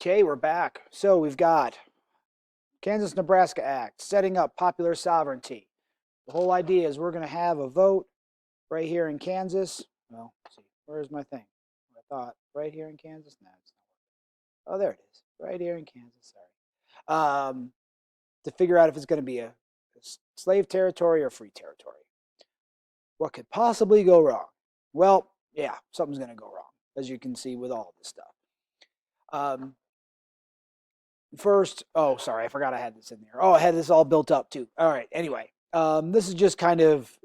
Okay, we're back. So we've got Kansas-Nebraska Act, setting up popular sovereignty. The whole idea is we're going to have a vote right here in Kansas. Well, let's see, where's my thing? I thought right here in Kansas. No, it's not. Oh, there it is. Right here in Kansas. Sorry. To figure out if it's going to be a slave territory or free territory. What could possibly go wrong? Well, yeah, something's going to go wrong, as you can see with all this stuff. Um, First, oh, sorry, I forgot I had this in there. Oh, I had this all built up too. All right, anyway, this is just kind of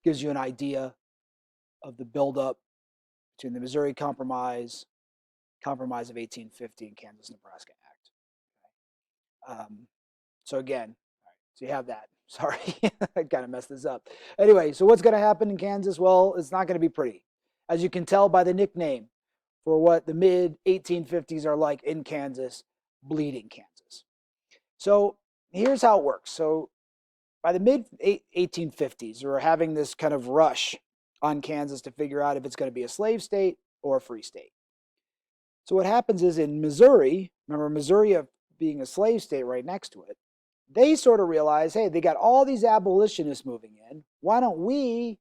gives you an idea of the buildup between the Missouri Compromise of 1850, and Kansas-Nebraska Act. So again, so you have that. Sorry, I kind of messed this up. Anyway, so what's going to happen in Kansas? Well, it's not going to be pretty. As you can tell by the nickname for what the mid 1850s are like in Kansas, Bleeding Kansas. So here's how it works. So by the mid 1850s, we're having this kind of rush on Kansas to figure out if it's going to be a slave state or a free state. So what happens is in Missouri, remember Missouri being a slave state right next to it, they sort of realize, hey, they got all these abolitionists moving in. Why don't we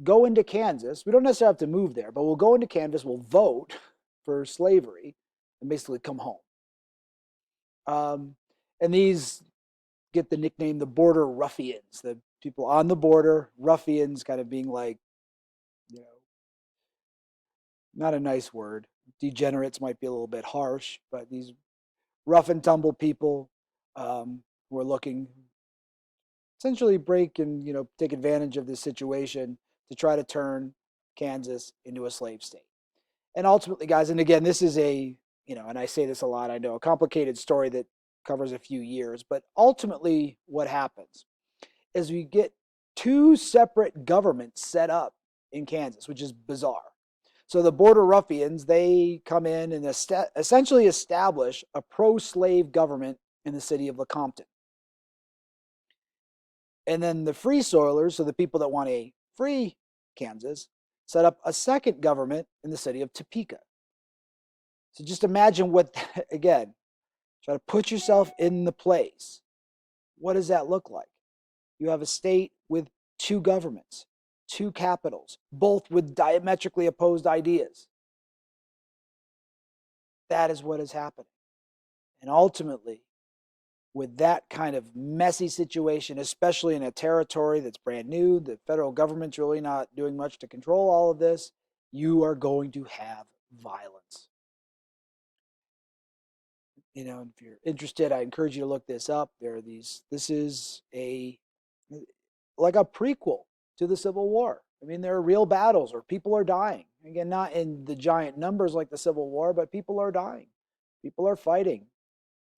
go into Kansas? We don't necessarily have to move there, but we'll go into Kansas, we'll vote for slavery, and basically come home. And these get the nickname the border ruffians, the people on the border, ruffians kind of being like, you know, not a nice word. Degenerates might be a little bit harsh, but these rough and tumble people who are looking essentially break and take advantage of this situation to try to turn Kansas into a slave state. And ultimately, guys, and again, this is and I say this a lot, I know, a complicated story that covers a few years, but ultimately what happens is we get two separate governments set up in Kansas, which is bizarre. So the border ruffians, they come in and essentially establish a pro-slave government in the city of Lecompton. And then the free soilers, so the people that want a free Kansas, set up a second government in the city of Topeka. So just imagine what, again, try to put yourself in the place. What does that look like? You have a state with two governments, two capitals, both with diametrically opposed ideas. That is what is happening. And ultimately, with that kind of messy situation, especially in a territory that's brand new, the federal government's really not doing much to control all of this, you are going to have violence. If you're interested, I encourage you to look this up. This is like a prequel to the Civil War. I mean, there are real battles where people are dying. Again, not in the giant numbers like the Civil War, but people are dying. People are fighting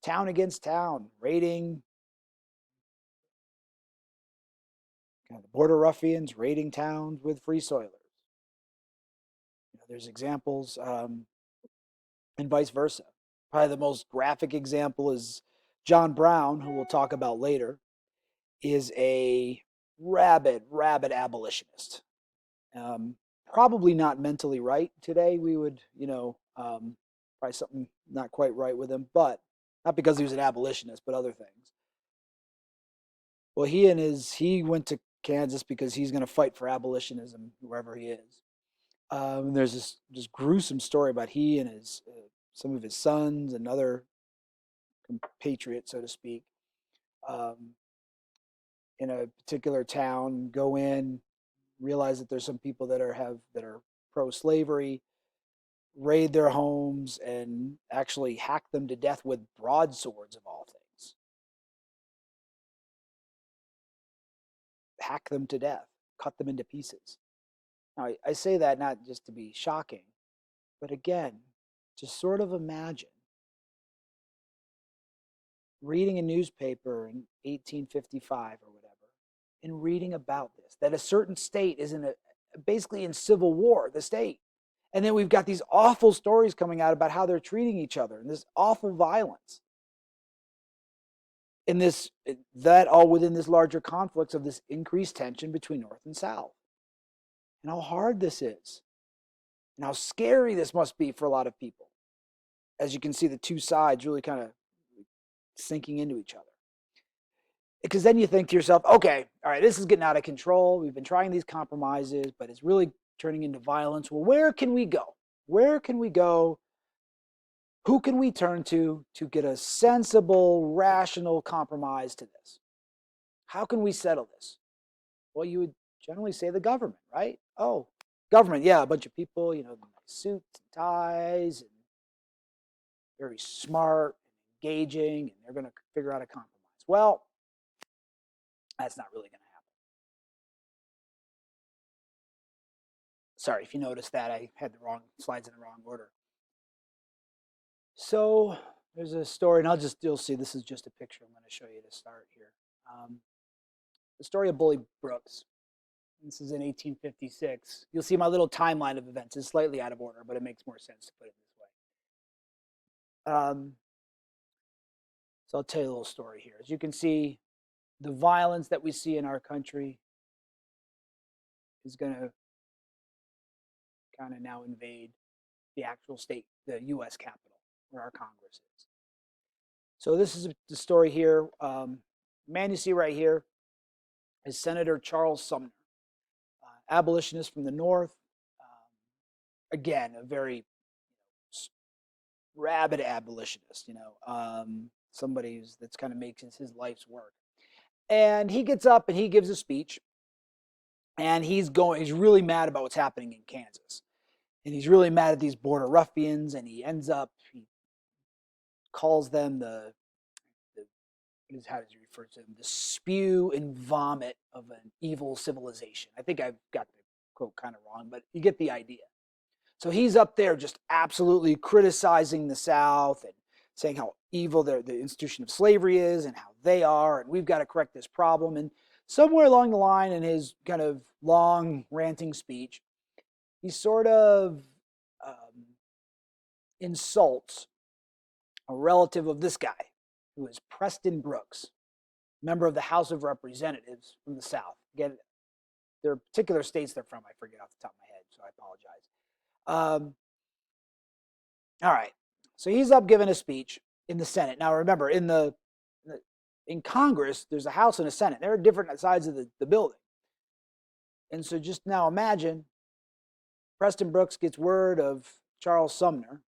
town against town, raiding, kind of border ruffians raiding towns with free soilers. There's examples, and vice versa. Probably the most graphic example is John Brown, who we'll talk about later, is a rabid abolitionist. Probably not mentally right today. We would, probably something not quite right with him, but not because he was an abolitionist, but other things. Well, he went to Kansas because he's going to fight for abolitionism wherever he is. There's this gruesome story about he and his some of his sons and other compatriots, so to speak, um, in a particular town, go in, realize that there's some people that are pro-slavery, raid their homes, and actually hack them to death with broadswords of all things. Hack them to death, cut them into pieces. Now, I say that not just to be shocking, but again, to sort of imagine reading a newspaper in 1855 or whatever and reading about this, that a certain state is basically in civil war, the state. And then we've got these awful stories coming out about how they're treating each other and this awful violence. In that all within this larger conflicts of this increased tension between North and South. And how hard this is. And how scary this must be for a lot of people. as you can see, the two sides really kind of sinking into each other. Because then you think to yourself, okay, all right, this is getting out of control. We've been trying these compromises, but it's really turning into violence. Well, where can we go? Where can we go? Who can we turn to get a sensible, rational compromise to this? How can we settle this? Well, you would generally say the government, right? Oh, government, yeah, a bunch of people, suits and ties, and very smart and engaging, and they're going to figure out a compromise. Well, that's not really going to happen. Sorry if you noticed that. I had the wrong slides in the wrong order. So there's a story, and you'll see this is just a picture I'm going to show you to start here. The story of Bully Brooks. This is in 1856. You'll see my little timeline of events is slightly out of order, but it makes more sense to put it this way. So I'll tell you a little story here. As you can see, the violence that we see in our country is going to kind of now invade the actual state, the U.S. Capitol, where our Congress is. So this is the story here. Man you see right here is Senator Charles Sumner, abolitionist from the North. Again, a very rabid abolitionist, somebody that's kind of makes his life's work. And he gets up and he gives a speech, and he's really mad about what's happening in Kansas. And he's really mad at these border ruffians, and he calls them how does he refer to them? The spew and vomit of an evil civilization. I think I've got the quote kind of wrong, but you get the idea. So he's up there just absolutely criticizing the South and saying how evil the institution of slavery is and how they are, and we've got to correct this problem. And somewhere along the line in his kind of long ranting speech, he sort of insults a relative of this guy, who is Preston Brooks, member of the House of Representatives from the South. Again, there are particular states they're from. I forget off the top of my head, so I apologize. All right. So he's up giving a speech in the Senate. Now, remember, in Congress, there's a House and a Senate. There are different sides of the building. And so just now imagine Preston Brooks gets word of Charles Sumner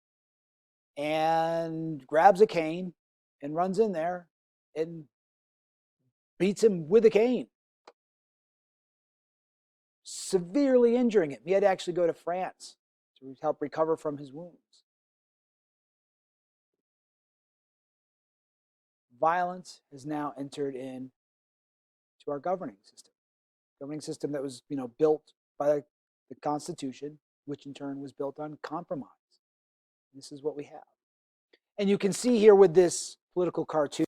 and grabs a cane and runs in there and beats him with a cane, severely injuring him. He had to actually go to France to help recover from his wounds. Violence has now entered into our governing system that was, built by the Constitution, which in turn was built on compromise. This is what we have. And you can see here with this political cartoon,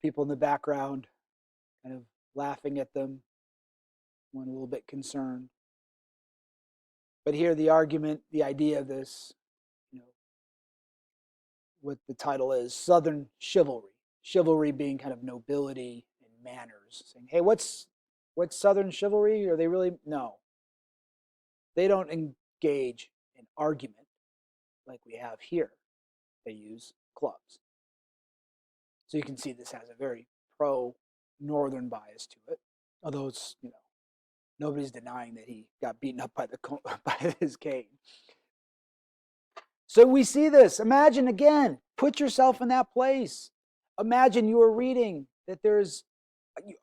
people in the background kind of laughing at them, one a little bit concerned. But here the argument, the idea of this, what the title is, Southern Chivalry. Chivalry being kind of nobility and manners. Saying, hey, what's Southern chivalry? Are they really? No. They don't engage in argument like we have here. They use clubs. So you can see this has a very pro-Northern bias to it. Although it's, nobody's denying that he got beaten up by his cane. So we see this. Imagine again, put yourself in that place. Imagine you are reading that there's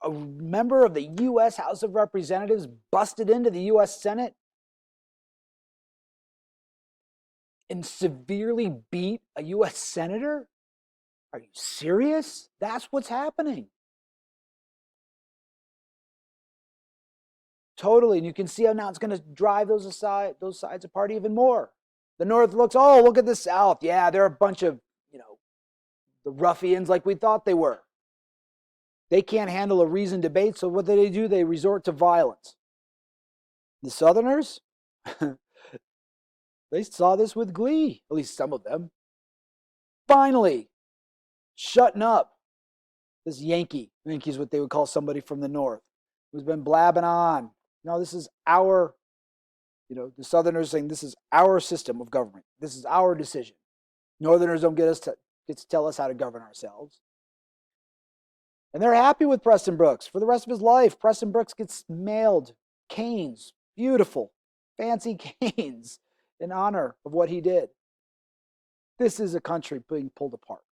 a member of the U.S. House of Representatives busted into the U.S. Senate and severely beat a U.S. senator? Are you serious? That's what's happening. Totally. And you can see how now it's going to drive those sides apart even more. The North looks, oh, look at the South. Yeah, they're a bunch of, the ruffians like we thought they were. They can't handle a reasoned debate, so what do? They resort to violence. The Southerners, they saw this with glee, at least some of them. Finally, shutting up. This Yankee is what they would call somebody from the North, who's been blabbing on. No, this is our, the Southerners saying this is our system of government. This is our decision. Northerners don't get to tell us how to govern ourselves. And they're happy with Preston Brooks for the rest of his life. Preston Brooks gets mailed canes, beautiful, fancy canes in honor of what he did. This is a country being pulled apart.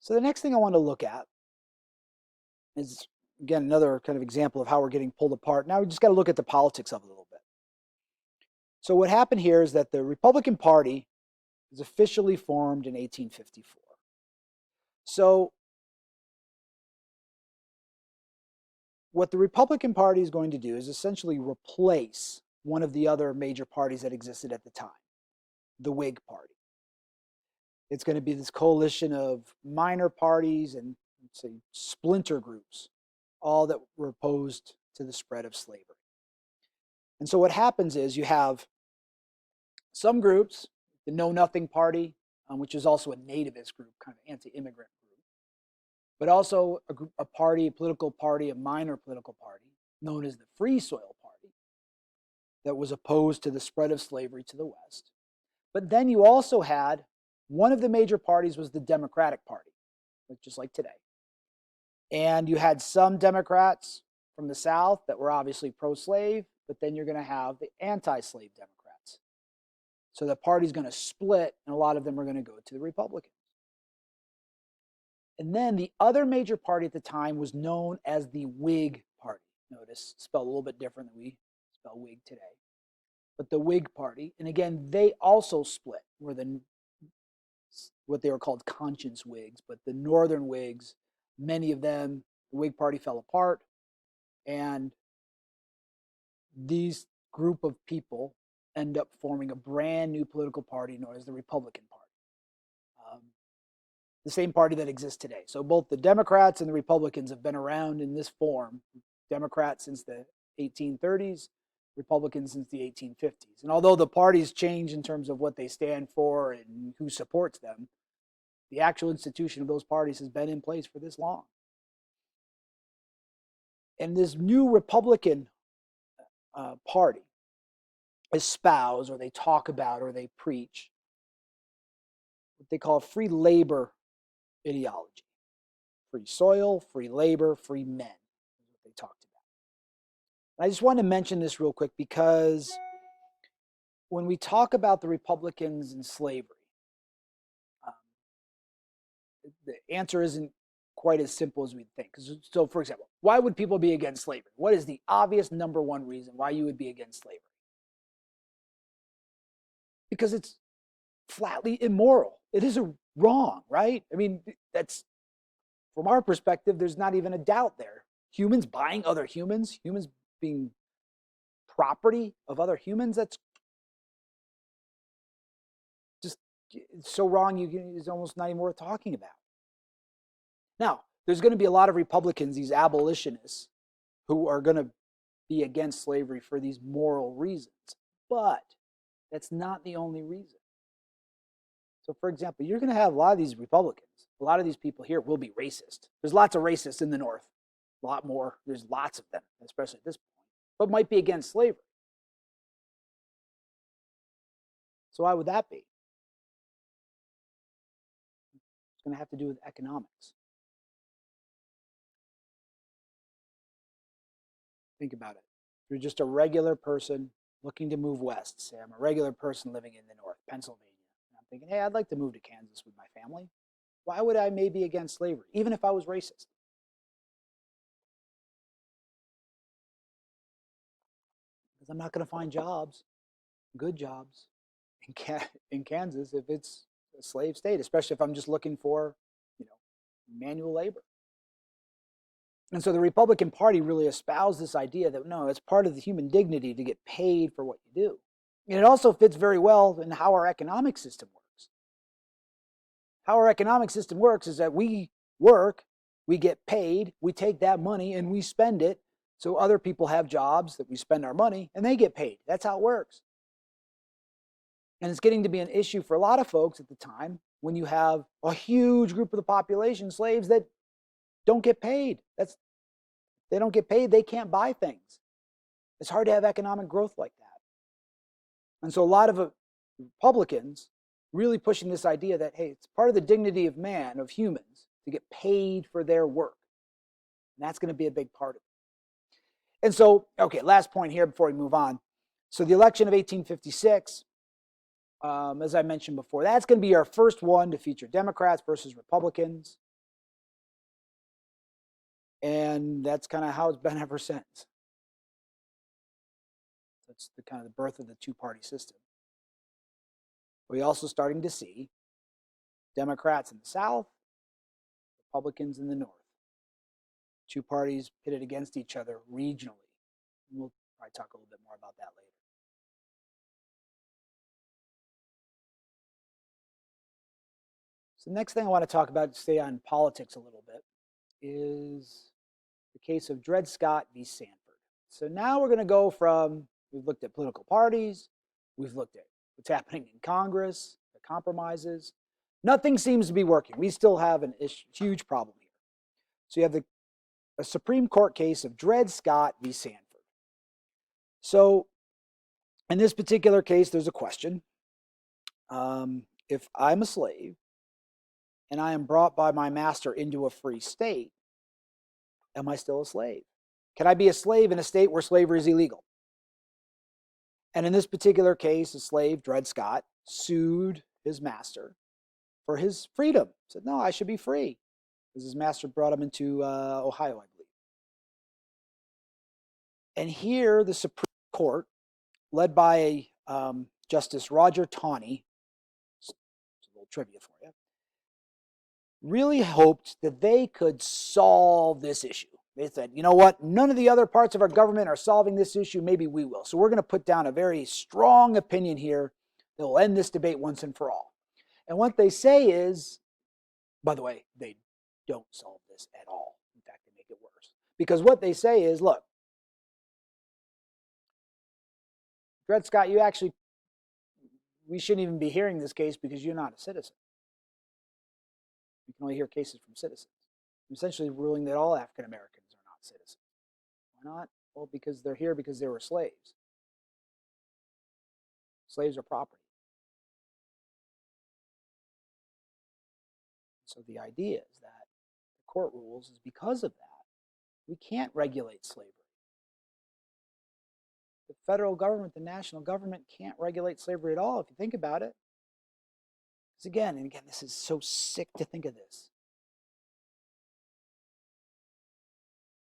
So the next thing I want to look at is, again, another kind of example of how we're getting pulled apart. Now we just got to look at the politics of it a little bit. So what happened here is that the Republican Party was officially formed in 1854. So what the Republican Party is going to do is essentially replace one of the other major parties that existed at the time, the Whig Party. It's going to be this coalition of minor parties and, say, splinter groups, all that were opposed to the spread of slavery. And so what happens is you have some groups, the Know Nothing Party, which is also a nativist group, kind of anti-immigrant group, but also a party, a political party, a minor political party, known as the Free Soil Party, that was opposed to the spread of slavery to the West. But then you also had, one of the major parties was the Democratic Party, just like today. And you had some Democrats from the South that were obviously pro-slave, but then you're going to have the anti-slave Democrats. So the party's going to split, and a lot of them are going to go to the Republicans. And then the other major party at the time was known as the Whig Party. Notice, spelled a little bit different than we spell Whig today. But the Whig Party, and again, they also split, were what they were called conscience Whigs, but the Northern Whigs, many of them, the Whig Party fell apart, and these group of people end up forming a brand new political party known as the Republican Party. The same party that exists today. So both the Democrats and the Republicans have been around in this form, Democrats since the 1830s, Republicans since the 1850s. And although the parties change in terms of what they stand for and who supports them, the actual institution of those parties has been in place for this long. And this new Republican party espouse, or they talk about, or they preach what they call free labor ideology. Free soil, free labor, free men is what they talked about. I just want to mention this real quick because when we talk about the Republicans and slavery, the answer isn't quite as simple as we'd think. So, for example, why would people be against slavery? What is the obvious number one reason why you would be against slavery? Because it's flatly immoral. It is wrong, right? I mean, that's, from our perspective, there's not even a doubt there. Humans buying other humans, humans being property of other humans, that's just so wrong, it's almost not even worth talking about. Now, there's going to be a lot of Republicans, these abolitionists, who are going to be against slavery for these moral reasons. But that's not the only reason. So, for example, you're going to have a lot of these Republicans, a lot of these people here will be racist. There's lots of racists in the North, a lot more. There's lots of them, especially at this point, but might be against slavery. So why would that be? It's going to have to do with economics. Think about it. If you're just a regular person looking to move west, say I'm a regular person living in the North, Pennsylvania, and I'm thinking, hey, I'd like to move to Kansas with my family. Why would I maybe be against slavery, even if I was racist? Because I'm not going to find jobs, good jobs, in Kansas if it's a slave state, especially if I'm just looking for, manual labor. And so the Republican Party really espoused this idea that no, it's part of the human dignity to get paid for what you do. And it also fits very well in how our economic system works. How our economic system works is that we work, we get paid, we take that money and we spend it so other people have jobs that we spend our money and they get paid. That's how it works. And it's getting to be an issue for a lot of folks at the time when you have a huge group of the population, slaves, that don't get paid. They don't get paid, they can't buy things. It's hard to have economic growth like that. And so a lot of Republicans really pushing this idea that, hey, it's part of the dignity of man, of humans, to get paid for their work. And that's going to be a big part of it. And so, okay, last point here before we move on. So the election of 1856, as I mentioned before, that's going to be our first one to feature Democrats versus Republicans. And that's kind of how it's been ever since. That's the kind of the birth of the two-party system. We're also starting to see Democrats in the South, Republicans in the North. Two parties pitted against each other regionally. We'll probably talk a little bit more about that later. So the next thing I want to talk about, stay on politics a little bit, is the case of Dred Scott v. Sandford. So now we're going to go from, we've looked at political parties, we've looked at what's happening in Congress, the compromises. Nothing seems to be working. We still have a huge problem here. So you have a Supreme Court case of Dred Scott v. Sandford. So in this particular case, there's a question. If I'm a slave and I am brought by my master into a free state, am I still a slave? Can I be a slave in a state where slavery is illegal? And in this particular case, a slave, Dred Scott, sued his master for his freedom. Said, no, I should be free. Because his master brought him into Ohio, I believe. And here, the Supreme Court, led by Justice Roger Taney, it's a little trivia for you, really hoped that they could solve this issue. They said, you know what, none of the other parts of our government are solving this issue, maybe we will. So we're going to put down a very strong opinion here that will end this debate once and for all. And what they say is, by the way, they don't solve this at all. In fact, they make it worse. Because what they say is, look, Dred Scott, we shouldn't even be hearing this case because you're not a citizen. We can only hear cases from citizens. Essentially ruling that all African Americans are not citizens. Why not? Well, because they're here because they were slaves. Slaves are property. So the idea is that the court rules is because of that, we can't regulate slavery. The federal government, the national government can't regulate slavery at all if you think about it. Because again, this is so sick to think of this.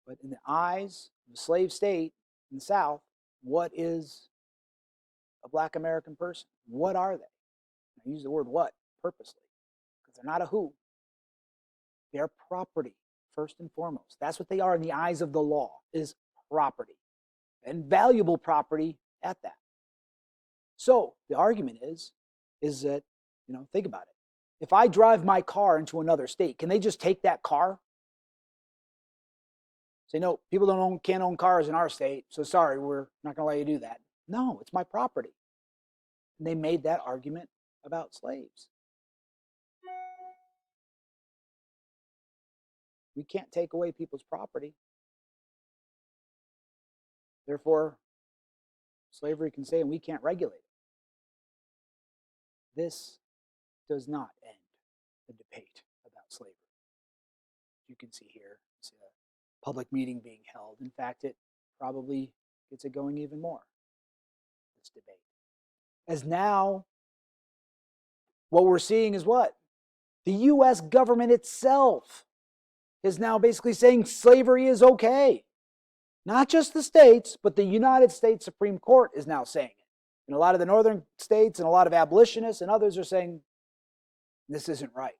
But in the eyes of the slave state in the South, what is a Black American person? What are they? I use the word what purposely, because they're not a who. They're property, first and foremost. That's what they are in the eyes of the law, is property. And valuable property at that. So the argument is that, think about it. If I drive my car into another state, can they just take that car? Say, no, people can't own cars in our state, so sorry, we're not going to let you do that. No, it's my property. And they made that argument about slaves. We can't take away people's property. Therefore, slavery can say, and we can't regulate it. This does not end the debate about slavery. You can see here, it's a public meeting being held. In fact, it probably gets it going even more, this debate. As now, what we're seeing is what? The U.S. government itself is now basically saying slavery is okay. Not just the states, but the United States Supreme Court is now saying it. And a lot of the northern states and a lot of abolitionists and others are saying this isn't right.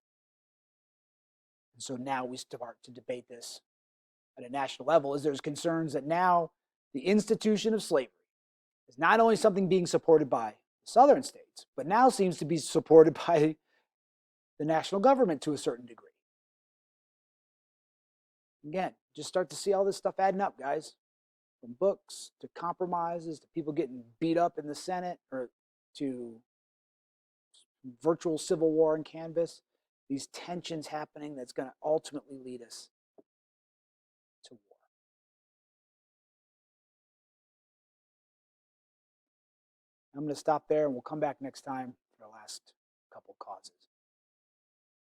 And so now we start to debate this at a national level, as there's concerns that now the institution of slavery is not only something being supported by the southern states, but now seems to be supported by the national government to a certain degree. Again, just start to see all this stuff adding up, guys. From books to compromises to people getting beat up in the Senate or to virtual civil war in Canvas. These tensions happening that's going to ultimately lead us to war. I'm going to stop there and we'll come back next time for the last couple causes.